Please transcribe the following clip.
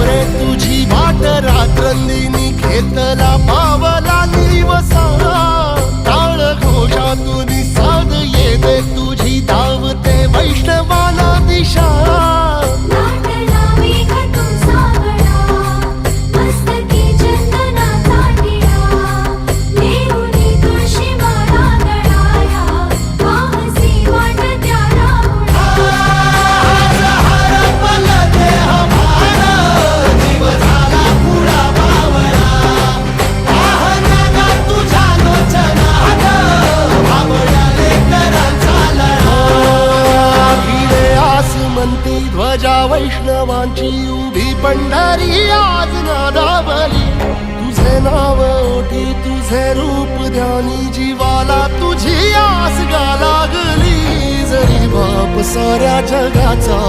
मोरे तुझी वाट रात्रंदिनी घेतला पावला दिवसा टाळ घोषातून साध येते तुझी धावते वैष्णवाला दिशा ध्वजा वैष्णवांची उभी पंढरी आज नादावली तुझे नाव ओठी तुझे रूप ध्यानी जीवाला तुझी आस गा लागली जरी बाप साऱ्या जगाचा